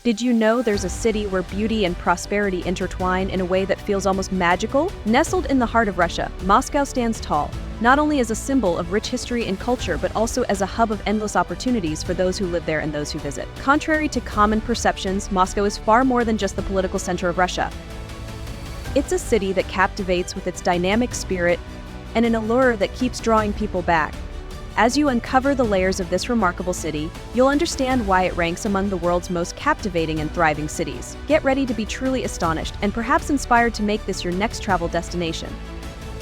Did you know there's a city where beauty and prosperity intertwine in a way that feels almost magical? Nestled in the heart of Russia, Moscow stands tall, not only as a symbol of rich history and culture, but also as a hub of endless opportunities for those who live there and those who visit. Contrary to common perceptions, Moscow is far more than just the political center of Russia. It's a city that captivates with its dynamic spirit and an allure that keeps drawing people back. As you uncover the layers of this remarkable city, you'll understand why it ranks among the world's most captivating and thriving cities. Get ready to be truly astonished and perhaps inspired to make this your next travel destination.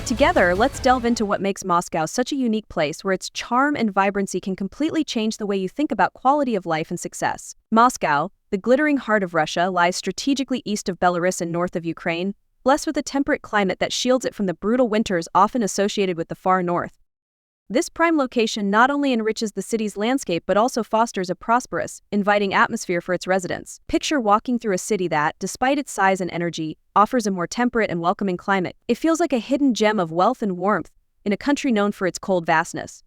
Together, let's delve into what makes Moscow such a unique place where its charm and vibrancy can completely change the way you think about quality of life and success. Moscow, the glittering heart of Russia, lies strategically east of Belarus and north of Ukraine, blessed with a temperate climate that shields it from the brutal winters often associated with the far north. This prime location not only enriches the city's landscape but also fosters a prosperous, inviting atmosphere for its residents. Picture walking through a city that, despite its size and energy, offers a more temperate and welcoming climate. It feels like a hidden gem of wealth and warmth in a country known for its cold vastness.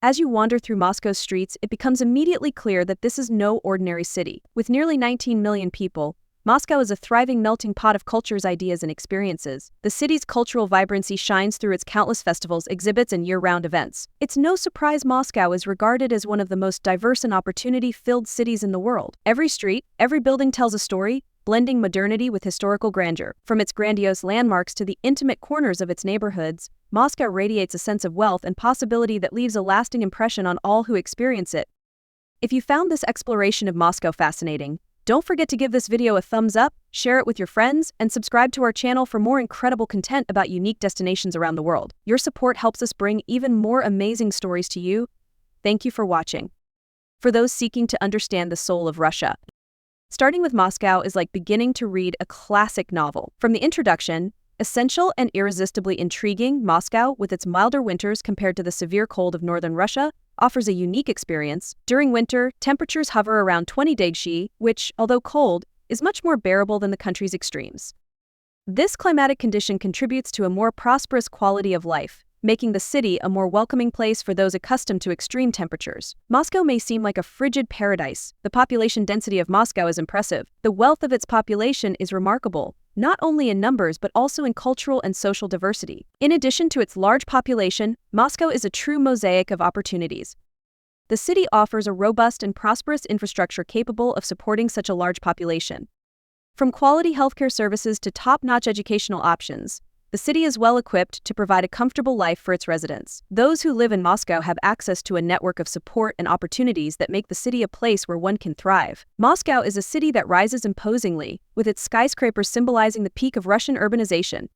As you wander through Moscow's streets, it becomes immediately clear that this is no ordinary city. With nearly 19 million people, Moscow is a thriving melting pot of cultures, ideas, and experiences. The city's cultural vibrancy shines through its countless festivals, exhibits, and year-round events. It's no surprise Moscow is regarded as one of the most diverse and opportunity-filled cities in the world. Every street, every building tells a story, blending modernity with historical grandeur. From its grandiose landmarks to the intimate corners of its neighborhoods, Moscow radiates a sense of wealth and possibility that leaves a lasting impression on all who experience it. If you found this exploration of Moscow fascinating, don't forget to give this video a thumbs up, share it with your friends, and subscribe to our channel for more incredible content about unique destinations around the world. Your support helps us bring even more amazing stories to you. Thank you for watching. For those seeking to understand the soul of Russia, starting with Moscow is like beginning to read a classic novel. From the introduction, essential and irresistibly intriguing, Moscow, with its milder winters compared to the severe cold of northern Russia, offers a unique experience. During winter, temperatures hover around 20 degrees, which, although cold, is much more bearable than the country's extremes. This climatic condition contributes to a more prosperous quality of life, making the city a more welcoming place for those accustomed to extreme temperatures. Moscow may seem like a frigid paradise. The population density of Moscow is impressive. The wealth of its population is remarkable, not only in numbers but also in cultural and social diversity. In addition to its large population, Moscow is a true mosaic of opportunities. The city offers a robust and prosperous infrastructure capable of supporting such a large population. From quality healthcare services to top-notch educational options, the city is well equipped to provide a comfortable life for its residents. Those who live in Moscow have access to a network of support and opportunities that make the city a place where one can thrive. Moscow is a city that rises imposingly, with its skyscrapers symbolizing the peak of Russian urbanization.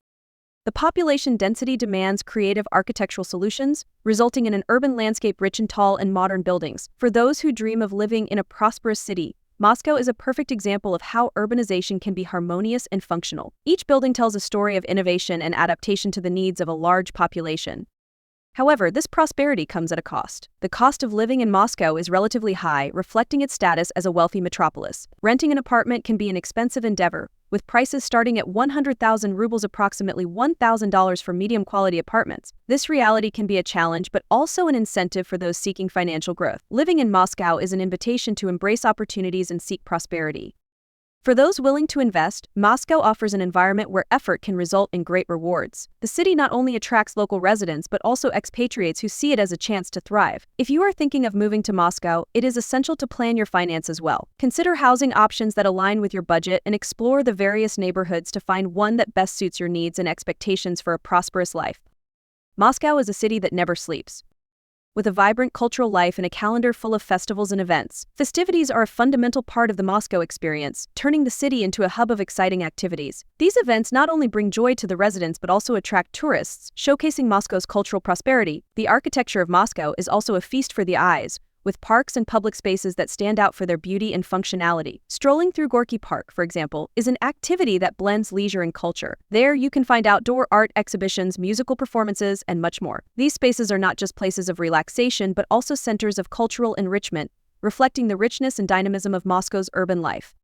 The population density demands creative architectural solutions, resulting in an urban landscape rich in tall and modern buildings. For those who dream of living in a prosperous city, Moscow is a perfect example of how urbanization can be harmonious and functional. Each building tells a story of innovation and adaptation to the needs of a large population. However, this prosperity comes at a cost. The cost of living in Moscow is relatively high, reflecting its status as a wealthy metropolis. Renting an apartment can be an expensive endeavor, with prices starting at 100,000 rubles, approximately $1,000 for medium-quality apartments. This reality can be a challenge, but also an incentive for those seeking financial growth. Living in Moscow is an invitation to embrace opportunities and seek prosperity. For those willing to invest, Moscow offers an environment where effort can result in great rewards. The city not only attracts local residents but also expatriates who see it as a chance to thrive. If you are thinking of moving to Moscow, it is essential to plan your finances well. Consider housing options that align with your budget and explore the various neighborhoods to find one that best suits your needs and expectations for a prosperous life. Moscow is a city that never sleeps. With a vibrant cultural life and a calendar full of festivals and events, festivities are a fundamental part of the Moscow experience, turning the city into a hub of exciting activities. These events not only bring joy to the residents but also attract tourists, showcasing Moscow's cultural prosperity. The architecture of Moscow is also a feast for the eyes, with parks and public spaces that stand out for their beauty and functionality. Strolling through Gorky Park, for example, is an activity that blends leisure and culture. There you can find outdoor art exhibitions, musical performances, and much more. These spaces are not just places of relaxation but also centers of cultural enrichment, reflecting the richness and dynamism of Moscow's urban life.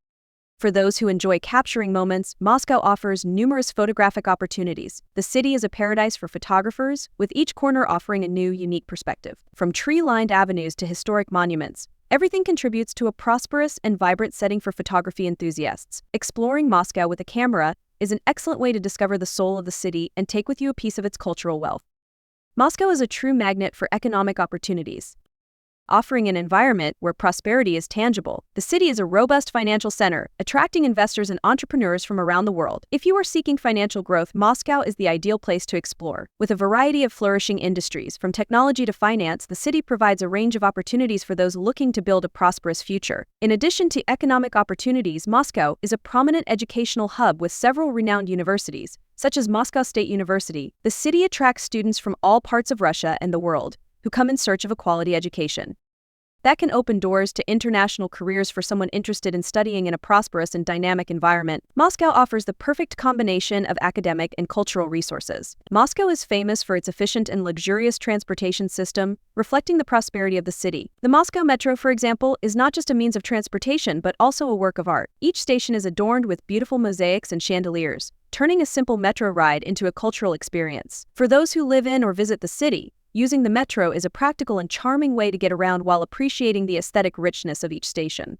For those who enjoy capturing moments, Moscow offers numerous photographic opportunities. The city is a paradise for photographers, with each corner offering a new, unique perspective. From tree-lined avenues to historic monuments, Everything contributes to a prosperous and vibrant setting for photography enthusiasts. Exploring Moscow with a camera is an excellent way to discover the soul of the city and take with you a piece of its cultural wealth. Moscow is a true magnet for economic opportunities. Offering an environment where prosperity is tangible, the city is a robust financial center, attracting investors and entrepreneurs from around the world. If you are seeking financial growth, Moscow is the ideal place to explore. With a variety of flourishing industries, from technology to finance, the city provides a range of opportunities for those looking to build a prosperous future. In addition to economic opportunities, Moscow is a prominent educational hub with several renowned universities, such as Moscow State University. The city attracts students from all parts of Russia and the world, who come in search of a quality education. That can open doors to international careers for someone interested in studying in a prosperous and dynamic environment. Moscow offers the perfect combination of academic and cultural resources. Moscow is famous for its efficient and luxurious transportation system, reflecting the prosperity of the city. The Moscow Metro, for example, is not just a means of transportation but also a work of art. Each station is adorned with beautiful mosaics and chandeliers, turning a simple metro ride into a cultural experience. For those who live in or visit the city, using the metro is a practical and charming way to get around while appreciating the aesthetic richness of each station.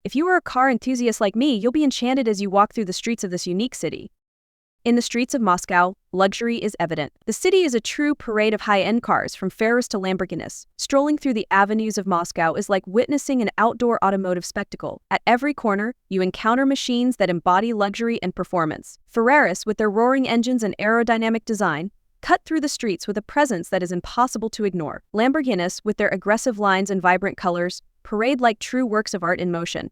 If you are a car enthusiast like me, you'll be enchanted as you walk through the streets of this unique city. In the streets of Moscow, luxury is evident. The city is a true parade of high-end cars, from Ferraris to Lamborghinis. Strolling through the avenues of Moscow is like witnessing an outdoor automotive spectacle. At every corner, you encounter machines that embody luxury and performance. Ferraris, with their roaring engines and aerodynamic design, cut through the streets with a presence that is impossible to ignore. Lamborghinis, with their aggressive lines and vibrant colors, parade like true works of art in motion.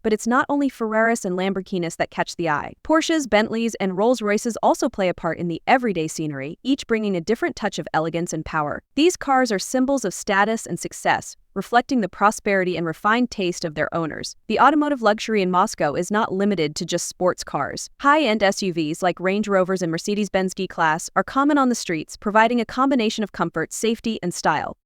But it's not only Ferraris and Lamborghinis that catch the eye. Porsches, Bentleys, and Rolls-Royces also play a part in the everyday scenery, each bringing a different touch of elegance and power. These cars are symbols of status and success, reflecting the prosperity and refined taste of their owners. The automotive luxury in Moscow is not limited to just sports cars. High-end SUVs like Range Rovers and Mercedes-Benz G-Class are common on the streets, providing a combination of comfort, safety, and style.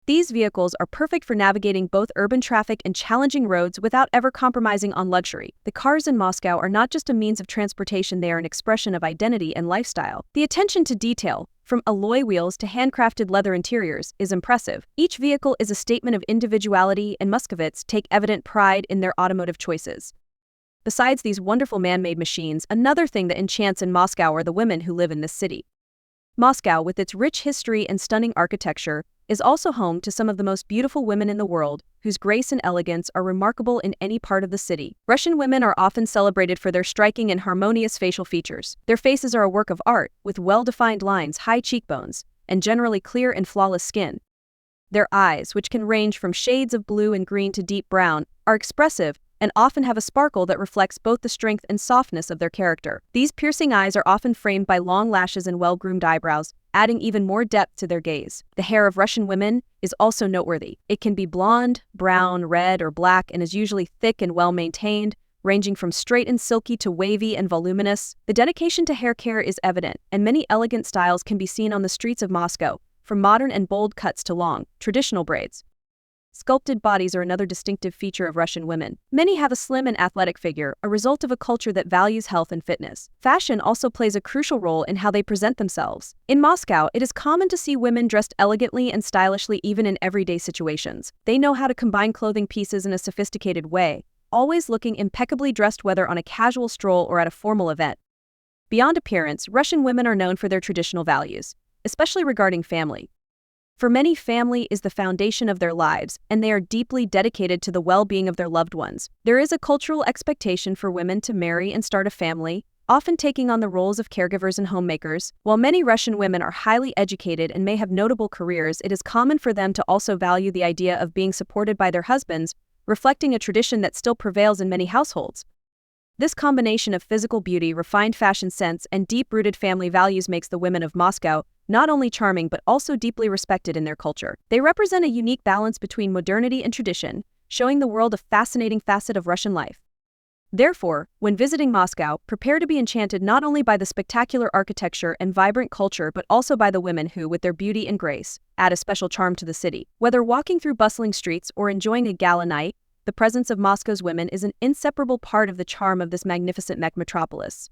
These vehicles are perfect for navigating both urban traffic and challenging roads without ever compromising on luxury. The cars in Moscow are not just a means of transportation, they are an expression of identity and lifestyle. The attention to detail, from alloy wheels to handcrafted leather interiors, is impressive. Each vehicle is a statement of individuality, and Muscovites take evident pride in their automotive choices. Besides these wonderful man-made machines, another thing that enchants in Moscow are the women who live in this city. Moscow, with its rich history and stunning architecture, is also home to some of the most beautiful women in the world, whose grace and elegance are remarkable in any part of the city. Russian women are often celebrated for their striking and harmonious facial features. Their faces are a work of art, with well-defined lines, high cheekbones, and generally clear and flawless skin. Their eyes, which can range from shades of blue and green to deep brown, are expressive and often have a sparkle that reflects both the strength and softness of their character. These piercing eyes are often framed by long lashes and well-groomed eyebrows, adding even more depth to their gaze. The hair of Russian women is also noteworthy. It can be blonde, brown, red, or black, and is usually thick and well-maintained, ranging from straight and silky to wavy and voluminous. The dedication to hair care is evident, and many elegant styles can be seen on the streets of Moscow, from modern and bold cuts to long, traditional braids. Sculpted bodies are another distinctive feature of Russian women. Many have a slim and athletic figure, a result of a culture that values health and fitness. Fashion also plays a crucial role in how they present themselves. In Moscow, it is common to see women dressed elegantly and stylishly even in everyday situations. They know how to combine clothing pieces in a sophisticated way, always looking impeccably dressed whether on a casual stroll or at a formal event. Beyond appearance, Russian women are known for their traditional values, especially regarding family. For many, family is the foundation of their lives, and they are deeply dedicated to the well-being of their loved ones. There is a cultural expectation for women to marry and start a family, often taking on the roles of caregivers and homemakers. While many Russian women are highly educated and may have notable careers, it is common for them to also value the idea of being supported by their husbands, reflecting a tradition that still prevails in many households. This combination of physical beauty, refined fashion sense, and deep-rooted family values makes the women of Moscow not only charming but also deeply respected in their culture. They represent a unique balance between modernity and tradition, showing the world a fascinating facet of Russian life. Therefore, when visiting Moscow, prepare to be enchanted not only by the spectacular architecture and vibrant culture but also by the women who, with their beauty and grace, add a special charm to the city. Whether walking through bustling streets or enjoying a gala night, the presence of Moscow's women is an inseparable part of the charm of this magnificent metropolis.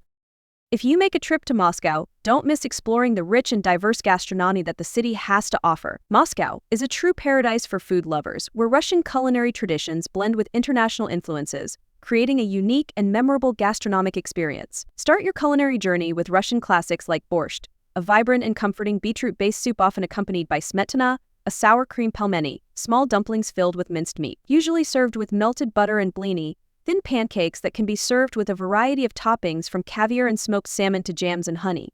If you make a trip to Moscow, don't miss exploring the rich and diverse gastronomy that the city has to offer. Moscow is a true paradise for food lovers, where Russian culinary traditions blend with international influences, creating a unique and memorable gastronomic experience. Start your culinary journey with Russian classics like borscht, a vibrant and comforting beetroot-based soup often accompanied by smetana, a sour cream pelmeni, small dumplings filled with minced meat, usually served with melted butter, and blini, thin pancakes that can be served with a variety of toppings from caviar and smoked salmon to jams and honey.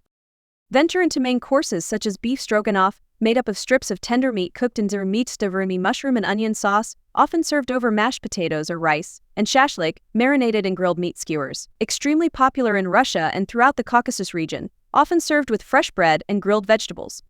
Venture into main courses such as beef stroganoff, made up of strips of tender meat cooked in zermit mushroom and onion sauce, often served over mashed potatoes or rice, and shashlik, marinated in grilled meat skewers. Extremely popular in Russia and throughout the Caucasus region, often served with fresh bread and grilled vegetables.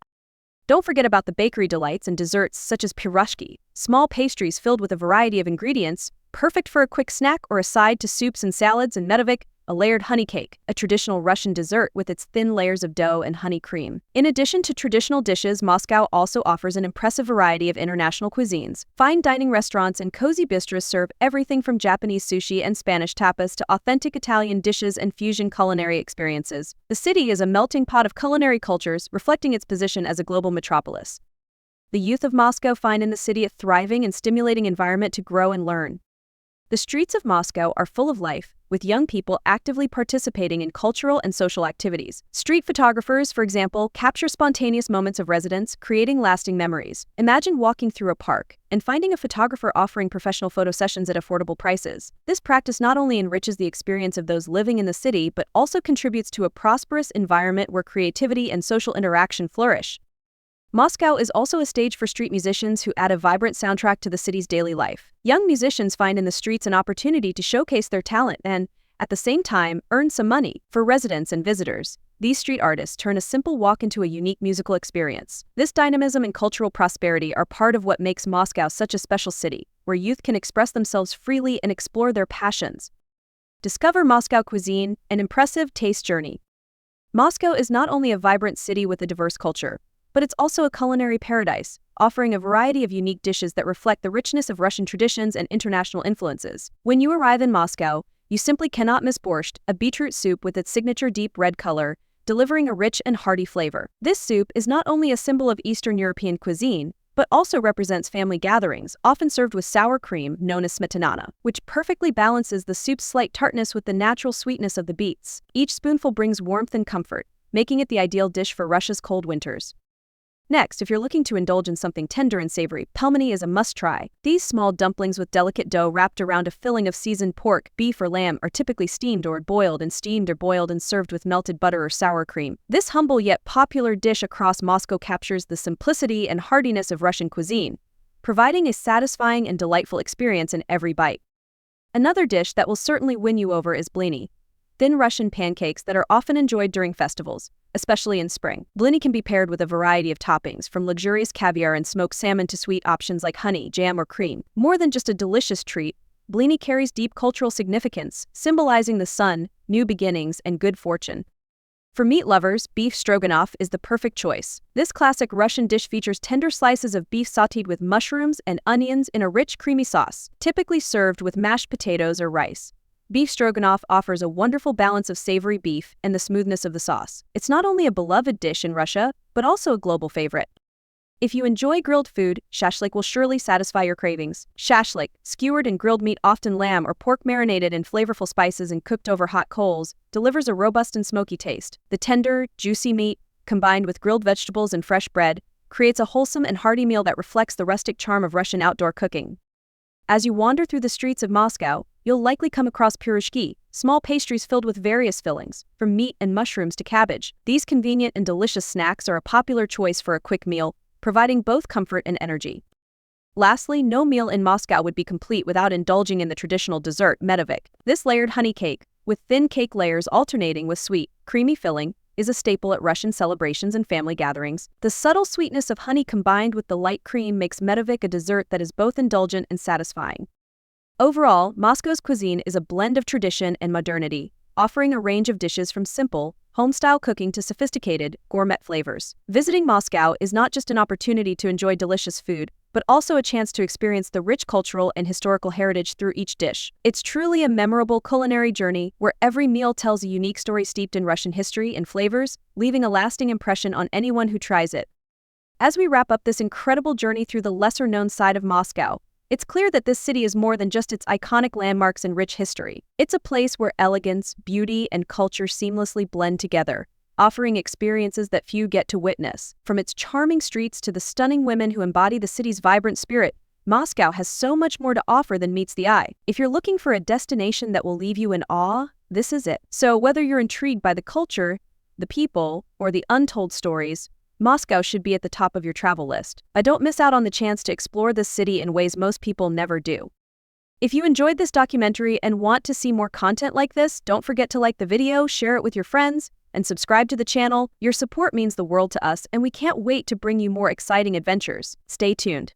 Don't forget about the bakery delights and desserts such as piroshki, small pastries filled with a variety of ingredients, perfect for a quick snack or a side to soups and salads, and medovik, a layered honey cake, a traditional Russian dessert with its thin layers of dough and honey cream. In addition to traditional dishes, Moscow also offers an impressive variety of international cuisines. Fine dining restaurants and cozy bistros serve everything from Japanese sushi and Spanish tapas to authentic Italian dishes and fusion culinary experiences. The city is a melting pot of culinary cultures, reflecting its position as a global metropolis. The youth of Moscow find in the city a thriving and stimulating environment to grow and learn. The streets of Moscow are full of life, with young people actively participating in cultural and social activities. Street photographers, for example, capture spontaneous moments of residence, creating lasting memories. Imagine walking through a park and finding a photographer offering professional photo sessions at affordable prices. This practice not only enriches the experience of those living in the city, but also contributes to a prosperous environment where creativity and social interaction flourish. Moscow is also a stage for street musicians who add a vibrant soundtrack to the city's daily life. Young musicians find in the streets an opportunity to showcase their talent and, at the same time, earn some money. For residents and visitors, these street artists turn a simple walk into a unique musical experience. This dynamism and cultural prosperity are part of what makes Moscow such a special city, where youth can express themselves freely and explore their passions. Discover Moscow Cuisine, an impressive taste journey. Moscow is not only a vibrant city with a diverse culture, but it's also a culinary paradise, offering a variety of unique dishes that reflect the richness of Russian traditions and international influences. When you arrive in Moscow, you simply cannot miss borscht, a beetroot soup with its signature deep red color, delivering a rich and hearty flavor. This soup is not only a symbol of Eastern European cuisine, but also represents family gatherings, often served with sour cream known as smetana, which perfectly balances the soup's slight tartness with the natural sweetness of the beets. Each spoonful brings warmth and comfort, making it the ideal dish for Russia's cold winters. Next, if you're looking to indulge in something tender and savory, pelmeni is a must-try. These small dumplings with delicate dough wrapped around a filling of seasoned pork, beef, or lamb are typically steamed or boiled and served with melted butter or sour cream. This humble yet popular dish across Moscow captures the simplicity and heartiness of Russian cuisine, providing a satisfying and delightful experience in every bite. Another dish that will certainly win you over is blini, thin Russian pancakes that are often enjoyed during festivals, especially in spring. Blini can be paired with a variety of toppings, from luxurious caviar and smoked salmon to sweet options like honey, jam, or cream. More than just a delicious treat, blini carries deep cultural significance, symbolizing the sun, new beginnings, and good fortune. For meat lovers, beef stroganoff is the perfect choice. This classic Russian dish features tender slices of beef sautéed with mushrooms and onions in a rich, creamy sauce, typically served with mashed potatoes or rice. Beef stroganoff offers a wonderful balance of savory beef and the smoothness of the sauce. It's not only a beloved dish in Russia, but also a global favorite. If you enjoy grilled food, shashlik will surely satisfy your cravings. Shashlik, skewered and grilled meat, often lamb or pork marinated in flavorful spices and cooked over hot coals, delivers a robust and smoky taste. The tender, juicy meat, combined with grilled vegetables and fresh bread, creates a wholesome and hearty meal that reflects the rustic charm of Russian outdoor cooking. As you wander through the streets of Moscow, you'll likely come across piroshki, small pastries filled with various fillings, from meat and mushrooms to cabbage. These convenient and delicious snacks are a popular choice for a quick meal, providing both comfort and energy. Lastly, no meal in Moscow would be complete without indulging in the traditional dessert, medovik. This layered honey cake, with thin cake layers alternating with sweet, creamy filling, is a staple at Russian celebrations and family gatherings. The subtle sweetness of honey combined with the light cream makes medovik a dessert that is both indulgent and satisfying. Overall, Moscow's cuisine is a blend of tradition and modernity, offering a range of dishes from simple, home-style cooking to sophisticated, gourmet flavors. Visiting Moscow is not just an opportunity to enjoy delicious food, but also a chance to experience the rich cultural and historical heritage through each dish. It's truly a memorable culinary journey where every meal tells a unique story steeped in Russian history and flavors, leaving a lasting impression on anyone who tries it. As we wrap up this incredible journey through the lesser-known side of Moscow, it's clear that this city is more than just its iconic landmarks and rich history. It's a place where elegance, beauty, and culture seamlessly blend together, offering experiences that few get to witness. From its charming streets to the stunning women who embody the city's vibrant spirit, Moscow has so much more to offer than meets the eye. If you're looking for a destination that will leave you in awe, this is it. So whether you're intrigued by the culture, the people, or the untold stories, Moscow should be at the top of your travel list. Don't miss out on the chance to explore this city in ways most people never do. If you enjoyed this documentary and want to see more content like this, don't forget to like the video, share it with your friends, and subscribe to the channel. Your support means the world to us, and we can't wait to bring you more exciting adventures. Stay tuned.